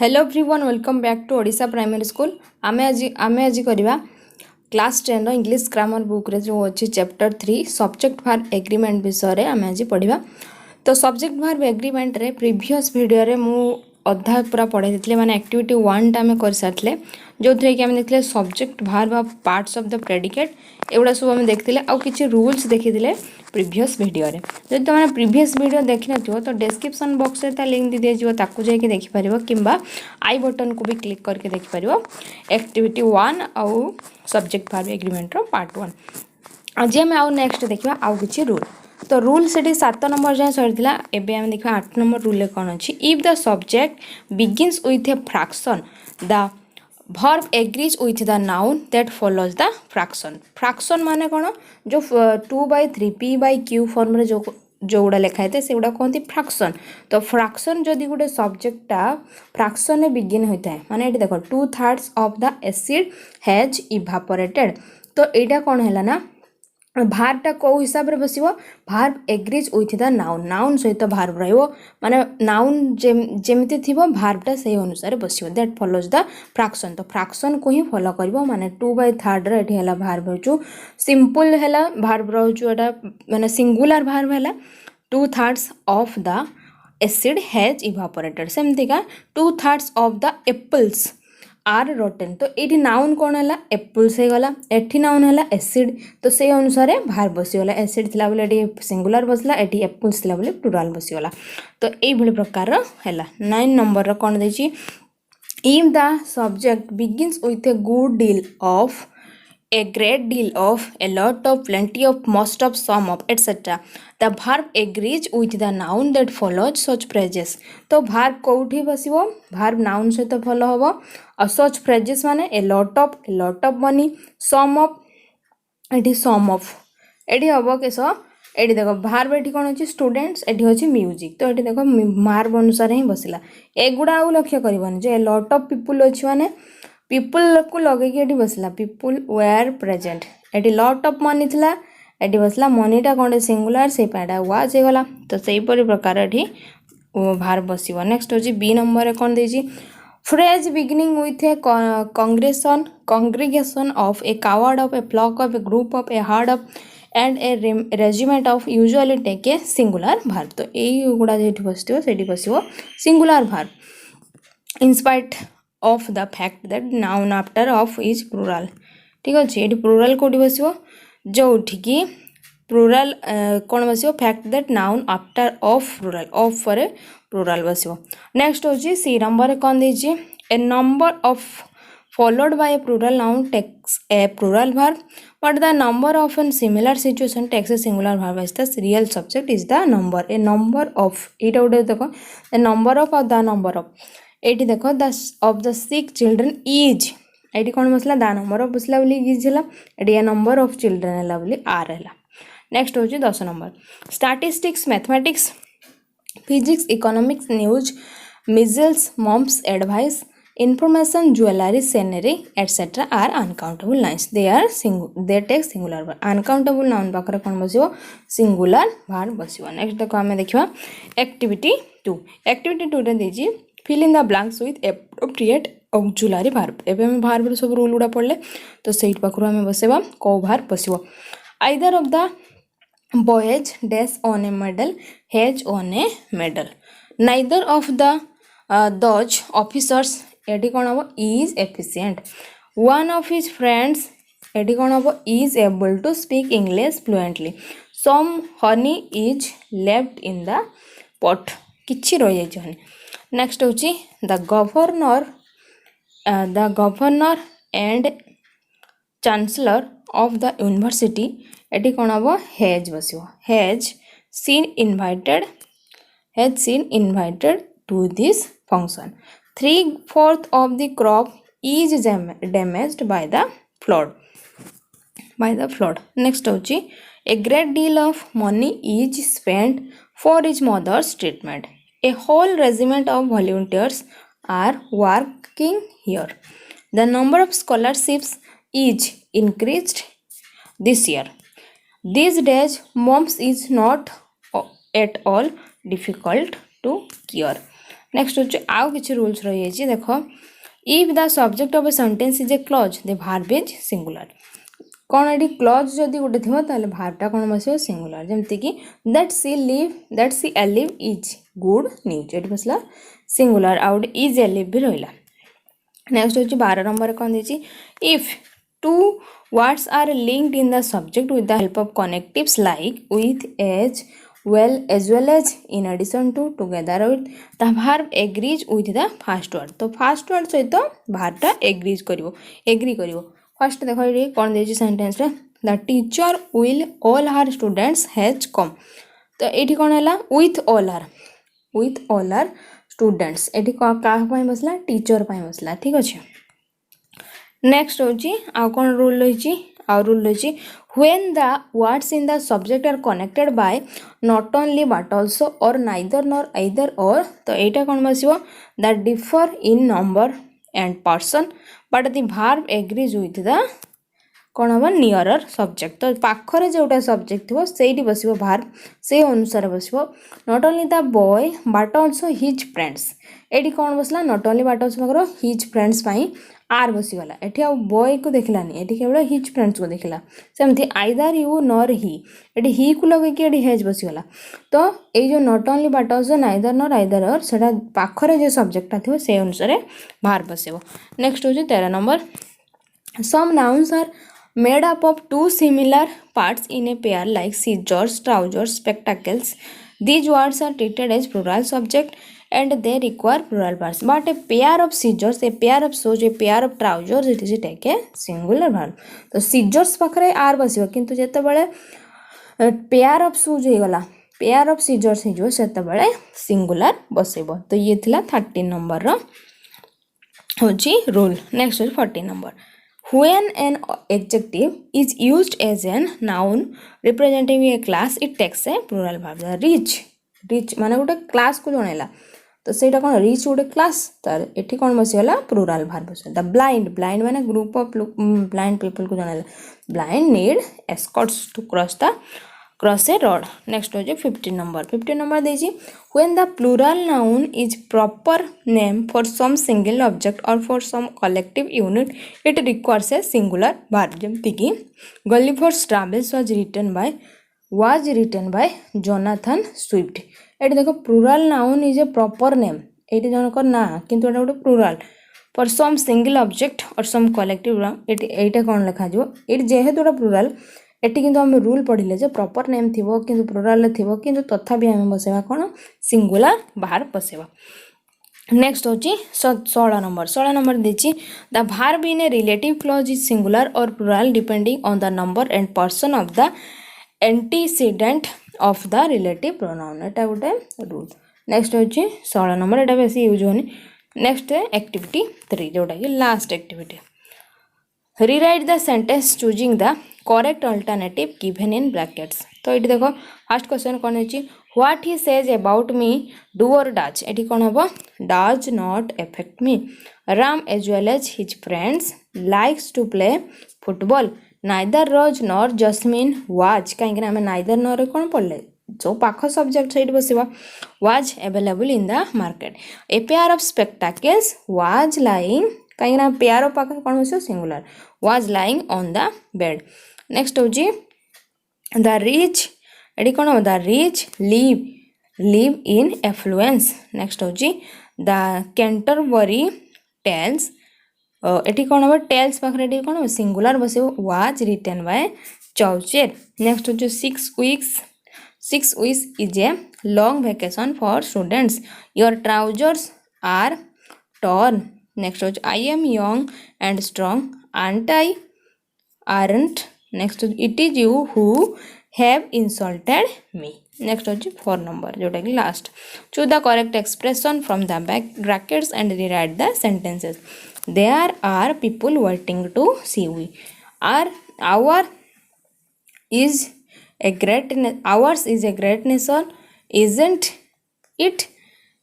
Hello everyone welcome back to Odisha primary school आमे आज करवा क्लास 10 इंग्लिश ग्रामर बुक रे जो अच्छी चैप्टर 3 सब्जेक्ट भार एग्रीमेंट विषय रे आमे आज पढ़ा। तो सब्जेक्ट भार एग्रीमेंट रे प्रीवियस वीडियो रे मु अधा पूरा पढ़ाई देते माने एक्टिविटी 1 टा आमे कर सारले जो थे कि आमे देखले सब्जेक्ट भार बा पार्ट्स ऑफ द प्रेडिकेट एगुड़ा सब आमे देखथिले आ किछि रूल्स देखिथिले प्रीवियस वीडियो रे। जदि तुम प्रीवियस वीडियो देखि नथियो तो डिस्क्रिप्शन बॉक्स रे ता लिंक दी दिया ताकू जाके देखि परिबो किंबा आई बटन को भी क्लिक करके देखि परिबो एक्टिविटी 1 आउ सब्जेक्ट भार एग्रीमेंट रो पार्ट 1। आज आम आउ नेक्स्ट देखा आउ किछि रूल। तो रूल से 7 नंबर जाए सरीला एबे आम देखा 8 नंबर रूल कौन अच्छी if the subject begins with a fraction the verb agrees with the noun that follows the fraction। fraction माने कौन जो 2/3 p/q फॉर्म रे जो गुड़ा लिखाई थे से गुड़ा कहते फ्रैक्शन। तो फ्रैक्शन जदि गोटे सब्जेक्टा फ्रैक्शन में बिगिन होता है माने ये देखो 2/3 of the acid has evaporated. तो यहाँ कौन है ना भार्बटा कौ हिसाब रे बसिबो verb agrees with the noun noun सहित भार्ब रहिबो माने नाउन जेमिति थिबो भार्बटा सही अनुसार बसिबो दैट फॉलोज द फ्रैक्शन। तो फ्रैक्शन को ही फॉलो करबो माने 2/3 रे एठी हला भार्ब होचु सिंपल हला भार्ब रहउचु एटा माने सिंगुलर भार्ब हला 2/3 of the acid has evaporated सेमति का 2/3 of the apples are rotten. तो ये नाउन कौन है एप्पल्स हो गला एठी नाउन है एसिड तो से अनुसार भार बसीगला एसिड थिला बोले एठी सिंगुलर बसला एठी एप्पल्स थिला बोले प्लुराल बसीगला। तो ये प्रकार है 9 नंबर कौन देछि if the subject begins with a good deal of a great deal of a lot of plenty of most of some of etc the verb agrees with the noun that follows such phrases। तो verb कोठी बसिबो verb noun सहित follow हबो और such phrases माने a lot of money some of एठी some of एठी हबो केसो एठी देखो verb एठी कोन अछि स्टूडेंट्स एठी अछि म्यूजिक। तो एठी देखो verb अनुसार ही बसिला एगुडा आ लक्ष्य करबन जे a lot of people अछि माने पीपुल को लगे कि एटी बसला पीपुल वेयर प्रेजेंट एटी लॉट ऑफ मनी थिला एटी बसला मनीटा कौन सिंगुलर से पैडा वाज गला। तो सही परि प्रकार एटी भार बसिबो। नेक्स्ट होची बी नंबर कौन देजी phrase beginning with a congregation of a coward of a flock of a group of a herd of and a regiment of usually take a singular verb। तो एई गुडा जेठी बसतियो सेठी बसिबो singular verb in spite of the fact that noun after of is plural। ठीक अच्छे ये plural कोडी बसिबो जो कि plural कौन बसिबो fact that noun after of plural of पर प्लुराल बसिबो। नेक्स्ट होची सी नंबर कौन देछि a number of followed by a plural noun takes a plural verb but the number of in similar situation takes a singular verb as the real subject is the number a number of it out देखो the number of or the number of एटी देखो the of the sick children is एटी कौन बसला the number of बसला बोली is है eighty number of children है बोली आर है। नेक्स्ट होची 10 number statistics mathematics physics economics news measles mumps advice information jewelry scenery etc are uncountable nouns they take singular verb uncountable noun पाखरे कौन बसिबो singular verb बसिबो। Next देखो हमें देखिबा activity 2 activity 2 रे देजी fill in the blanks with appropriate auxiliary verb। एबे हम verb रे सब रूल गुडा पढ़ले तो सेट पाखरो हमें बसेबा को verb बसिबो either of the boys dash on a medal has on a medal neither of the those officers एटी कौन हम is efficient one of his friends एटी कौन हम is able to speak English fluently some honey is left in the pot किछि रहि जाय honey. Next होची the governor and chancellor of the university एटी कौन हम हैज बसिबो has seen invited to this function 3/4 of the crop is damaged by the flood। Next होची a great deal of money is spent for his mother's treatment a whole regiment of volunteers are working here the number of scholarships is increased this year these days mumps is not at all difficult to cure। Next होची आउ किछि rules रही है देख if the subject of a sentence is a clause the verb is singular कौन ये clause जदि गोटे थी ताले भार्बटा कौन बस सिंगुलर जमती कि that see a live is good news ये बसला singular out is a live भी रहा नेक्स्ट हूँ 12 नंबर कौन देती if two words are linked in the subject with the help of connectives like with as well as in addition to together with the verb agrees with the first word तो first word सहित भार्बटा agrees agree कर first देख ये कौन देती sentence the teacher will all हार students has come तो ये कौन है विथ ऑल आर स्टूडेंट्स ये क्या बसला टीचर बसला ठीक अच्छे नेक्स्ट हूँ आउ कौन रूल रही रूल रही when the words in the subject are connected by not only but also or neither nor either or तो यहाँ कौन बस the differ in number and person but the verb agrees with the कौन हम nearer subject तो पाखरे जोटा subject थो से बस वर्ब से अनुसार बस not only the boy but also his friends ये कौन बसला नॉट ओनली बट ऑल्सो पाखर हिज फ्रेंड्स आर बसीगला ये आ बॉय को देखलानी ये केवल हिज फ्रेंड्स को देखला सेमती आइदर यू नॉर ही को लगे ये हेज बसीगला तो ये जो not only but also neither nor either और से पाखरे जो सब्जेक्टा थो से अनुसार वर्ब बसब नेक्स्ट हूँ 13 number some nouns are made up of two similar parts in a pair like scissors, trousers, spectacles. These words are treated as plural subject and they require plural parts. But a pair of scissors, a pair of shoes, a pair of trousers, it is take a singular verb. तो scissors पाखरे are बसिବ किंतु जेतेबेले pair of shoes ହେଇଗଲା pair of scissors ହେଇଯିବ ସେତେବେଳେ singular ବସିବ तो ये थिला 13 नंबर रो होची रूल नेक्स्ट होची 14 number When an adjective is used as a noun representing a class, it takes a plural verb. Rich माने गोटे क्लास को जणैला तो सेटा कोन रिच गोटे क्लास तार एठी कोन बसिगला प्लुराल वर्ब बस द ब्लाइंड माने ग्रुप ऑफ ब्लाइंड पीपल को जणैला blind need escorts to cross a road next हो 15 नंबर देजी when the plural noun is proper name for some single object or for some collective unit it requires a singular verb जमती कि Gulliver's travels was written by Jonathan Swift ये देखो plural noun is a proper name ये जनक ना किंतु एटा गोटे plural for some single object और सम कलेक्टिव एटा कौन लिखा ये जेहेतु प्लुरल एटी किंतु आम रूल पढ़ले जे प्रॉपर नेम थिबो किंतु प्लुराल थिबो किंतु तथापि आम बसेबा कोन सिंगुलर वर्ब बसेबा नेक्स्ट होची 16 नंबर देची the verb in a relative clause is singular or plural depending on the number and person of the antecedent of the relative pronoun एटा गोटे रूल नेक्स्ट होची 16 नंबर एटा बेसी यूज होनी next activity 3 जोटा कि last activity rewrite the sentence choosing the correct alternative given in brackets तो ये देखो फर्स्ट क्वेश्चन कौन है what he says about me do or does ये कौन हम does not affect me Ram as well as his friends likes to play football neither Rose nor Jasmine was कहीं neither nor कौन पढ़ले जो पाख सब्जेक्ट सहित बस was available in the market a pair of spectacles was lying कहीं pair पाख कौन बस singular was lying on the bed next हूँ द रिच ये कौन हम the rich live in affluence next हूँ द कैंटरबरी टेल्स ये कौन हम टेल्स पाखे कौन हम सिंगुलर बस was written by Chaucer next हूँ 6 weeks is a long vacation for students your trousers are torn next was I am young and strong aren't next was it is you who have insulted me next was 4 number जोटा कि last choose the correct expression from the brackets and rewrite the sentences there are people waiting to see we ours is a great nation isn't it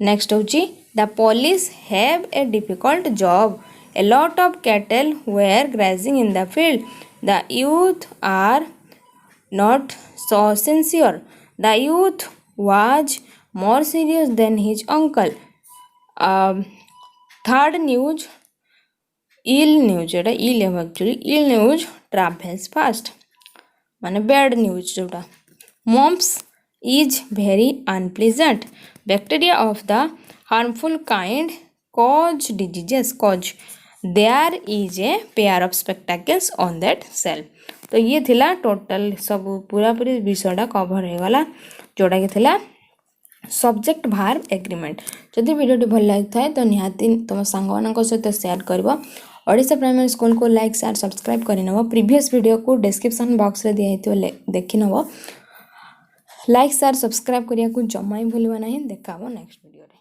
next होची the police have a difficult job a lot of cattle were grazing in the field the youth are not so sincere the youth was more serious than his uncle third news ill news एटा ill actually ill news travels fast माने bad news जोटा mumps is very unpleasant bacteria of the harmful kind cause diseases cause there is a pair of spectacles on that sale तो ये थिला total सब पूरा पूरी विषयटा cover हो गला जोटा कि थिला सब्जेक्ट भार एग्रीमेंट जदि वीडियो भल लगी तो निहाती तुम सांग सहित सेयार कर ओडिशा प्राइमरी स्कूल को लाइक शेयर सब्सक्राइब करनब प्रीवियस वीडियो को डिस्क्रिप्शन बॉक्स रे दिया देखि नब लाइक शेयर सब्सक्राइब करिया को जम्मा ही भूलवा नहीं देखा नेक्स्ट वीडियो रे।